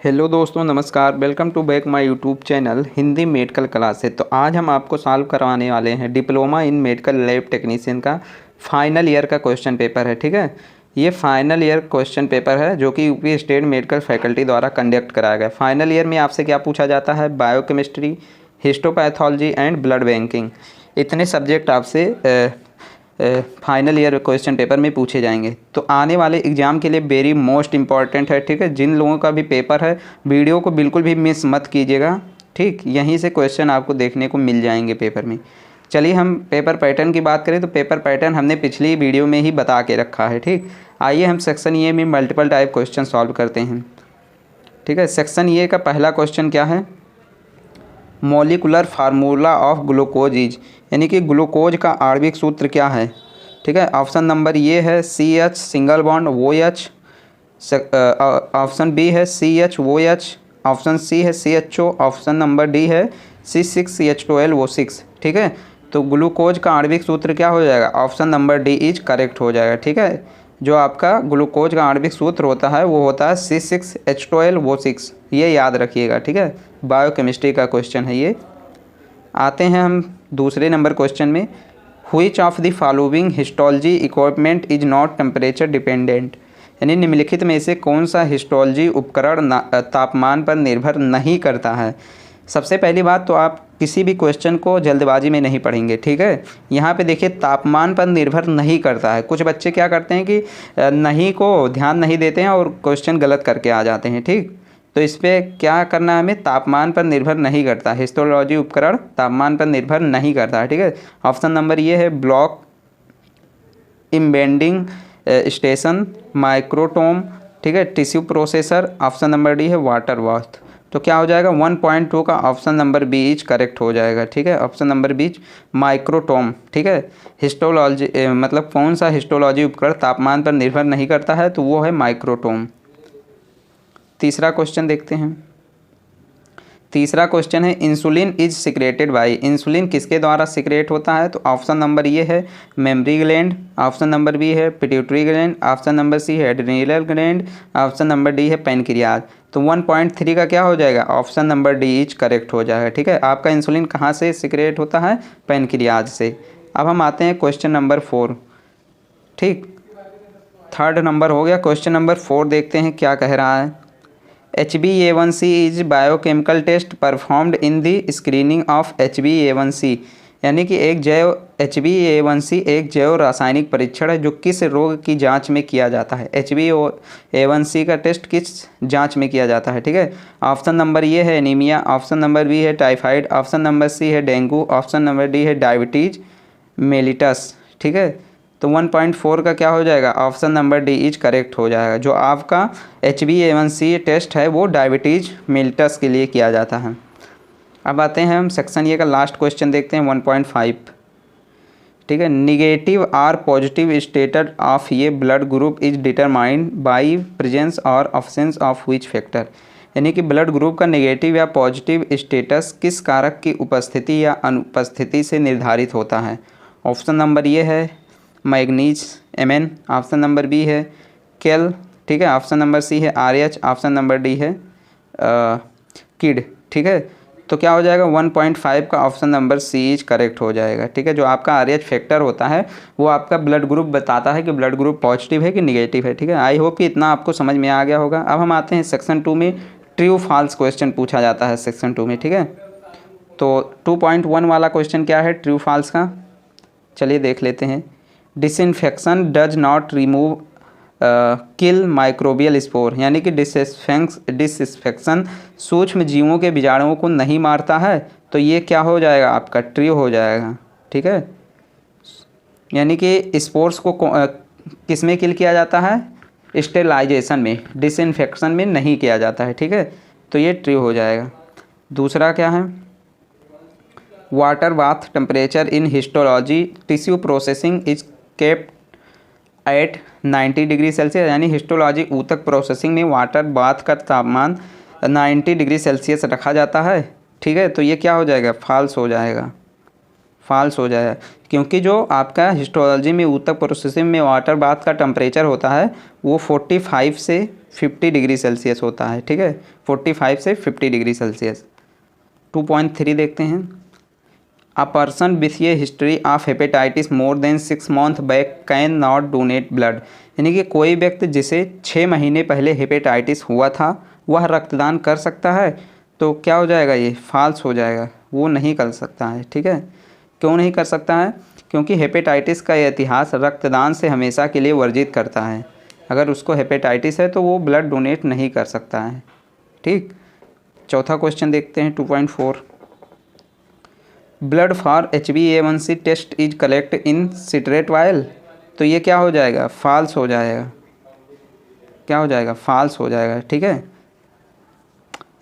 Hello दोस्तों, नमस्कार। Welcome to back my YouTube channel Hindi medical classes. तो आज हम आपको सॉल्व करवाने वाले हैं diploma in medical lab technician का फाइनल ईयर का क्वेश्चन पेपर है। ठीक है, ये फाइनल ईयर क्वेश्चन पेपर है जो कि यूपी स्टेट मेडिकल फैकल्टी द्वारा कंडक्ट कराया गया। फाइनल ईयर में आपसे क्या पूछा जाता है? Biochemistry, histopathology and blood banking, इतने सब्जेक्ट आपसे फाइनल ईयर क्वेश्चन पेपर में पूछे जाएंगे। तो आने वाले एग्ज़ाम के लिए वेरी मोस्ट इम्पॉर्टेंट है। ठीक है, जिन लोगों का भी पेपर है वीडियो को बिल्कुल भी मिस मत कीजिएगा। ठीक, यहीं से क्वेश्चन आपको देखने को मिल जाएंगे पेपर में। चलिए हम पेपर पैटर्न की बात करें तो पेपर पैटर्न हमने पिछली वीडियो में ही बता के रखा है। ठीक, आइए हम सेक्शन ए में मल्टीपल टाइप क्वेश्चन सॉल्व करते हैं। ठीक है, सेक्शन ए का पहला क्वेश्चन क्या है? Molecular formula of glucose is, यानी कि ग्लूकोज का आणविक सूत्र क्या है? ठीक है, ऑप्शन नंबर ये है CH single bond OH, option B है CH OH, ऑप्शन सी है CHO, ऑप्शन नंबर डी है C6H12O6। ठीक है, तो ग्लूकोज का आणविक सूत्र क्या हो जाएगा? Option number D is correct हो जाएगा। ठीक है, जो आपका ग्लूकोज का आणविक सूत्र होता है वो होता है C6H12O6, ये याद रखिएगा। ठीक है, बायोकेमिस्ट्री का क्वेश्चन है ये। आते हैं हम दूसरे नंबर क्वेश्चन में। Which of the following histology equipment is not temperature dependent, यानी निम्नलिखित में से कौन सा हिस्टोलॉजी उपकरण तापमान पर निर्भर नहीं करता है? सबसे पहली बात तो आप किसी भी क्वेश्चन को जल्दबाजी में नहीं पढ़ेंगे। ठीक है, यहाँ पे देखिए तापमान पर निर्भर नहीं करता है। कुछ बच्चे क्या करते हैं कि नहीं को ध्यान नहीं देते हैं और क्वेश्चन गलत करके आ जाते हैं। ठीक, तो इस पर क्या करना है हमें? तापमान पर निर्भर नहीं करता, हिस्टोलॉजी उपकरण तापमान पर निर्भर नहीं करता है। ठीक है, ऑप्शन नंबर ये है ब्लॉक इम्बेंडिंग स्टेशन, माइक्रोटोम, ठीक है, tissue processor, option number D है वाटर बाथ। तो क्या हो जाएगा? 1.2 का option number B is correct हो जाएगा। ठीक है, ऑप्शन नंबर बी माइक्रोटोम। ठीक है, हिस्टोलॉजी मतलब कौन सा हिस्टोलॉजी उपकरण तापमान पर निर्भर नहीं करता है? तो वो है माइक्रोटोम। तीसरा क्वेश्चन देखते हैं। तीसरा क्वेश्चन है insulin is secreted by, insulin किसके द्वारा सिक्रेट होता है? तो ऑप्शन नंबर ये है mammary gland, option number B है pituitary gland, option number C है adrenal gland, option number D है पैनक्रियाज। तो 1.3 का क्या हो जाएगा? Option number D is correct हो जाएगा। ठीक है, आपका इंसुलिन कहाँ से सिक्रेट होता है? पैनक्रियाज से। अब हम आते हैं क्वेश्चन नंबर 4। ठीक, थर्ड नंबर हो गया। क्वेश्चन नंबर 4 देखते हैं क्या कह रहा है। HbA1c is biochemical test performed in the screening of HbA1c, यानी कि एक जैव HbA1c एक जैव रासायनिक परीक्षण है जो किस रोग की जांच में किया जाता है? HbA1c का टेस्ट किस जांच में किया जाता है? ठीक है, ऑप्शन नंबर ये है एनीमिया, ऑप्शन नंबर बी है टाइफाइड, ऑप्शन नंबर सी है डेंगू, ऑप्शन नंबर डी है डायबिटीज मेलिटस। ठीक है, तो 1.4 का क्या हो जाएगा? Option number D is correct हो जाएगा। जो आपका HbA1c टेस्ट है वो डायबिटीज मेलिटस के लिए किया जाता है। अब आते हैं हम सेक्शन ए का लास्ट क्वेश्चन देखते हैं 1.5। ठीक है, निगेटिव और पॉजिटिव स्टेटस ऑफ ये blood group is determined by presence और अब्सेंस ऑफ व्हिच फैक्टर, यानी कि ब्लड ग्रुप का नेगेटिव या पॉजिटिव स्टेटस किस कारक की उपस्थिति या अनुपस्थिति से निर्धारित होता है? ऑप्शन नंबर ये है manganese Mn, option number B है केल, ठीक है, ऑप्शन नंबर सी है RH, ऑप्शन नंबर डी है किड। ठीक है, तो क्या हो जाएगा? 1.5 का option number C is correct हो जाएगा। ठीक है, जो आपका RH फैक्टर होता है वो आपका ब्लड ग्रुप बताता है कि ब्लड ग्रुप पॉजिटिव है कि निगेटिव है। ठीक है, आई होप कि इतना आपको समझ में आ गया होगा। अब हम आते हैं सेक्शन 2 में। ट्रू फॉल्स क्वेश्चन पूछा जाता है सेक्शन 2 में। ठीक है, तो 2.1 वाला क्वेश्चन क्या है ट्रू फॉल्स का? चलिए देख लेते हैं। Disinfection does not remove kill microbial spore, यानी कि डिसइंफेक्शन सूक्ष्म जीवों के बीजाणुओं को नहीं मारता है। तो ये क्या हो जाएगा? आपका ट्रू हो जाएगा। ठीक है, यानी कि स्पोर्स को किस में किल किया जाता है? स्टेरिलाइजेशन में, डिसइंफेक्शन में नहीं किया जाता है। ठीक है, तो ये ट्रू हो जाएगा। दूसरा क्या है? Water bath temperature in histology tissue processing is kept at 90 degree Celsius, यानी हिस्टोलॉजी ऊतक प्रोसेसिंग में वाटर बाथ का तापमान 90 डिग्री सेल्सियस रखा जाता है। ठीक है, तो ये क्या हो जाएगा? फॉल्स हो जाएगा। फॉल्स हो जाएगा, क्योंकि जो आपका हिस्टोलॉजी में ऊतक प्रोसेसिंग में वाटर बाथ का टेम्परेचर होता है वो 45 से 50 डिग्री सेल्सियस होता है, ठीक है, 45 से 50 डिग्री सेल्सियस। 2.3 देखते हैं। A person with A history of hepatitis more than 6 month back can not donate blood, यानी कि कोई व्यक्ति जिसे 6 महीने पहले हेपेटाइटिस हुआ था वह रक्तदान कर सकता है, तो क्या हो जाएगा, ये फॉल्स हो जाएगा, वो नहीं कर सकता है, ठीक है। क्यों नहीं कर सकता है, क्योंकि हेपेटाइटिस का इतिहास रक्तदान से हमेशा के लिए वर्जित करता है। अगर उसको हेपेटाइटिस है तो वो ब्लड डोनेट नहीं कर सकता है, ठीक। चौथा क्वेश्चन देखते हैं 2.4। Blood for HbA1c test is collect in citrate vial, तो ये क्या हो जाएगा, फॉल्स हो जाएगा, क्या हो जाएगा, फॉल्स हो जाएगा, ठीक है।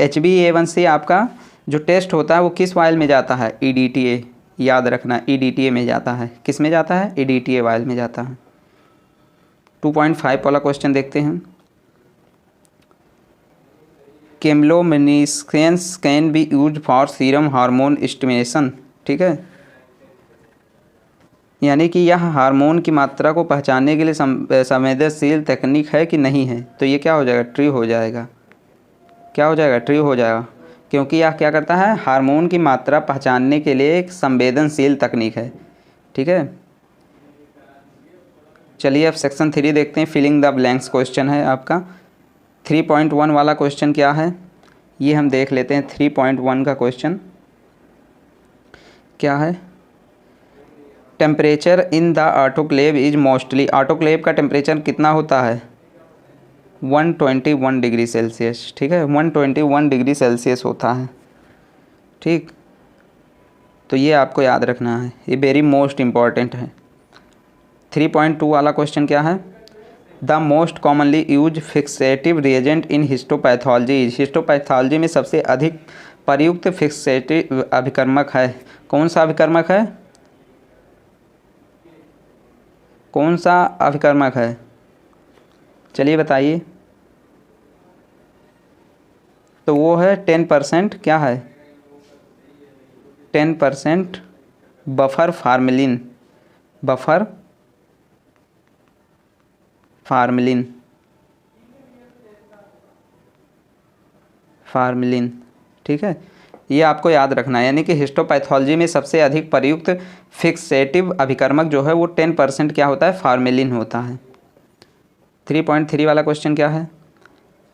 HbA1c आपका जो टेस्ट होता है वो किस वायल में जाता है, EDTA, याद रखना EDTA में जाता है, किस में जाता है, EDTA वायल में जाता है। 2.5 वाला क्वेश्चन देखते हैं। Chemiluminescence can be use for serum hormone estimation, ठीक है, यानी कि यह हार्मोन की मात्रा को पहचानने के लिए संवेदनशील तकनीक है कि नहीं है, तो ये क्या हो जाएगा, ट्रू हो जाएगा, क्या हो जाएगा, ट्रू हो जाएगा, क्योंकि यह क्या करता है, हार्मोन की मात्रा पहचानने के लिए एक संवेदनशील तकनीक है, ठीक है। चलिए अब सेक्शन 3 देखते हैं। फिलिंग द ब्लैंक्स क्वेश्चन है आपका। 3.1 वाला क्वेश्चन क्या है ये हम देख लेते हैं। 3.1 का क्वेश्चन क्या है, temperature in the autoclave is mostly, autoclave का टेम्परेचर कितना होता है, 121 डिग्री सेल्सियस, ठीक है, 121 डिग्री सेल्सियस होता है, ठीक। तो ये आपको याद रखना है, ये वेरी मोस्ट इम्पॉर्टेंट है। 3.2 वाला क्वेश्चन क्या है, the most commonly use fixative reagent in histopathology, histopathology में सबसे अधिक प्रयुक्त फिक्सेटिव अभिकर्मक है, कौन सा अभिकर्मक है, कौन सा अभिकर्मक है, चलिए बताइए। तो वो है 10%, क्या है, 10% बफर फार्मिलिन, बफर फार्मिलिन, फार्मिलिन, ठीक है, ये आपको याद रखना है। यानी कि हिस्टोपैथोलॉजी में सबसे अधिक प्रयुक्त फिक्सेटिव अभिकर्मक जो है वो 10% क्या होता है, फार्मिलिन होता है। 3.3 वाला क्वेश्चन क्या है,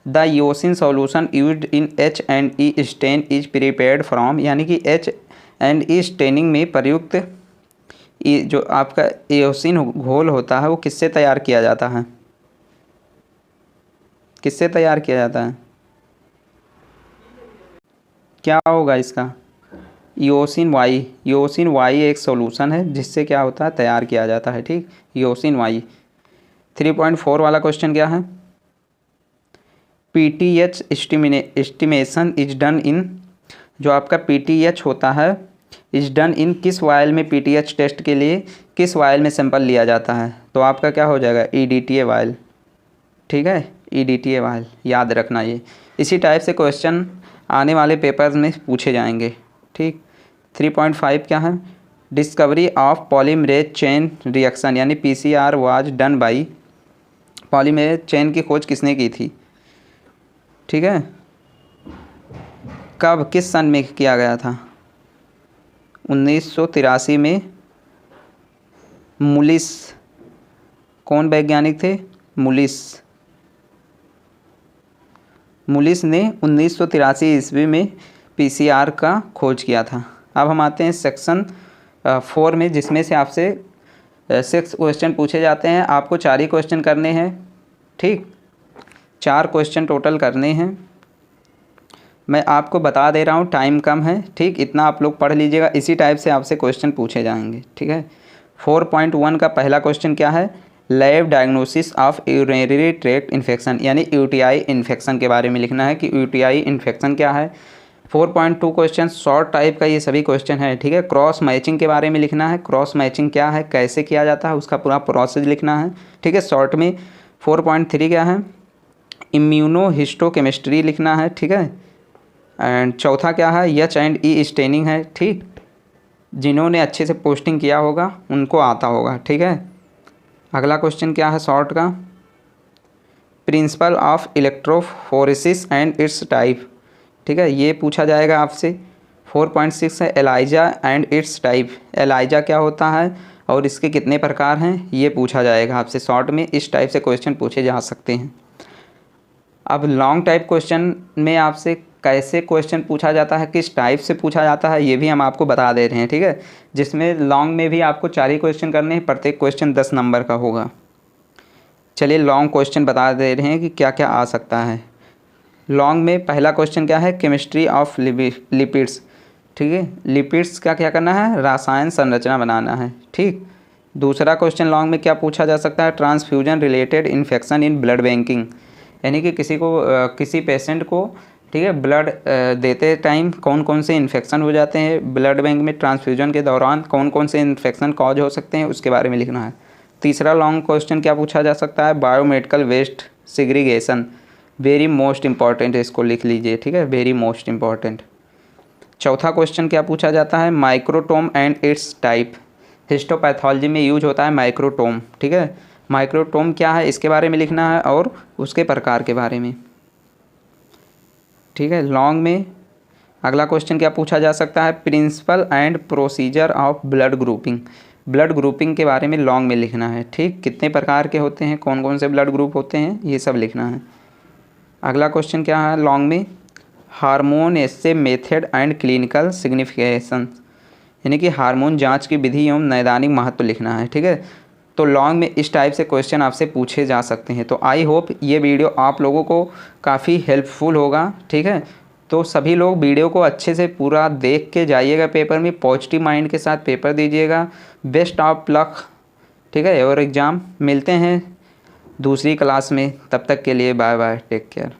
the eosin solution used in H&E stain is prepared from, यानी कि H&E स्टेनिंग में प्रयुक्त जो आपका योसिन घोल होता है वो किससे तैयार किया जाता है, किससे तैयार किया जाता है, क्या होगा इसका, योसिन वाई, योसिन वाई एक सॉल्यूशन है जिससे क्या होता है, तैयार किया जाता है, ठीक, योसिन वाई। 3.4 वाला क्वेश्चन क्या है, PTH estimation is done in, जो आपका PTH होता है इज डन इन किस वायल में, PTH टेस्ट के लिए किस वायल में सैंपल लिया जाता है, तो आपका क्या हो जाएगा, EDTA वायल, ठीक है, EDTA वायल, याद रखना ये। इसी टाइप से क्वेश्चन आने वाले पेपर्स में पूछे जाएंगे, ठीक। 3.5 क्या है, discovery of polymerase chain reaction, यानी PCR was done by, polymerase chain की खोज किसने की थी, ठीक है, कब किस सन में किया गया था, 1983 में। मुलिस, कौन वैज्ञानिक थे, मुलिस ने 1983 ईस्वी में PCR का खोज किया था। अब हम आते हैं सेक्शन 4 में, जिसमें से आपसे 6 क्वेश्चन पूछे जाते हैं। आपको 4 ही क्वेश्चन करने हैं, ठीक, 4 क्वेश्चन टोटल करने हैं। मैं आपको बता दे रहा हूँ टाइम कम है, ठीक, इतना आप लोग पढ़ लीजिएगा, इसी टाइप से आपसे क्वेश्चन पूछे जाएंगे, ठीक है। 4.1 का पहला क्वेश्चन क्या है, lab diagnosis of urinary tract infection, यानी UTI इन्फेक्शन के बारे में लिखना है कि UTI इन्फेक्शन क्या है। 4.2 क्वेश्चन शॉर्ट टाइप का ये सभी क्वेश्चन है, ठीक है। क्रॉस मैचिंग के बारे में लिखना है, क्रॉस मैचिंग क्या है, कैसे किया जाता है, उसका पूरा प्रोसेस लिखना है, ठीक है, शॉर्ट में। 4.3 क्या है, इम्यूनोहिस्टोकेमिस्ट्री लिखना है, ठीक है। एंड चौथा क्या है, H&E स्टेनिंग है, ठीक। जिन्होंने अच्छे से पोस्टिंग किया होगा उनको आता होगा, ठीक है। अगला क्वेश्चन क्या है शॉर्ट का, principle of electrophoresis and its type, ठीक है, ये पूछा जाएगा आपसे। 4.6 है ELISA and its type, ELISA क्या होता है और इसके कितने प्रकार हैं, ये पूछा जाएगा आपसे शॉर्ट में। इस टाइप से क्वेश्चन पूछे जा सकते हैं। अब लॉन्ग टाइप क्वेश्चन में आपसे कैसे क्वेश्चन पूछा जाता है, किस टाइप से पूछा जाता है, ये भी हम आपको बता दे रहे हैं, ठीक है। जिसमें लॉन्ग में भी आपको 4 ही क्वेश्चन करने हैं, प्रत्येक क्वेश्चन 10 नंबर का होगा। चलिए लॉन्ग क्वेश्चन बता दे रहे हैं कि क्या क्या आ सकता है। लॉन्ग में पहला क्वेश्चन क्या है, केमिस्ट्री ऑफ लिपिड्स, ठीक है, लिपिड्स का क्या करना है, रासायन संरचना बनाना है, ठीक। दूसरा क्वेश्चन लॉन्ग में क्या पूछा जा सकता है, transfusion related infection in blood banking, यानी कि किसी पेशेंट को, ठीक है, ब्लड देते टाइम कौन कौन से इन्फेक्शन हो जाते हैं ब्लड बैंक में, ट्रांसफ्यूजन के दौरान कौन कौन से इन्फेक्शन कॉज हो सकते हैं, उसके बारे में लिखना है। तीसरा लॉन्ग क्वेश्चन क्या पूछा जा सकता है, biomedical waste segregation, very most important है, इसको लिख लीजिए, ठीक है, वेरी मोस्ट इंपॉर्टेंट। चौथा क्वेश्चन क्या पूछा जाता है, microtome and its type, histopathology में यूज होता है माइक्रोटोम, ठीक है, माइक्रोटोम क्या है इसके बारे में लिखना है और उसके प्रकार के बारे में, ठीक है। लॉन्ग में अगला क्वेश्चन क्या पूछा जा सकता है, principle and procedure of blood grouping, blood grouping के बारे में लॉन्ग में लिखना है, ठीक, कितने प्रकार के होते हैं, कौन कौन से ब्लड ग्रुप होते हैं, ये सब लिखना है। अगला क्वेश्चन क्या है लॉन्ग में, hormone essay method and clinical signification, यानी कि हार्मोन जांच की विधि एवं नैदानिक महत्व लिखना है, ठीक है। तो लॉन्ग में इस टाइप से क्वेश्चन आपसे पूछे जा सकते हैं। तो आई होप ये वीडियो आप लोगों को काफ़ी हेल्पफुल होगा, ठीक है। तो सभी लोग वीडियो को अच्छे से पूरा देख के जाइएगा पेपर में, पॉजिटिव माइंड के साथ पेपर दीजिएगा। बेस्ट ऑफ लक, ठीक है, और एग्ज़ाम मिलते हैं दूसरी क्लास में, तब तक के लिए बाय बाय, टेक केयर।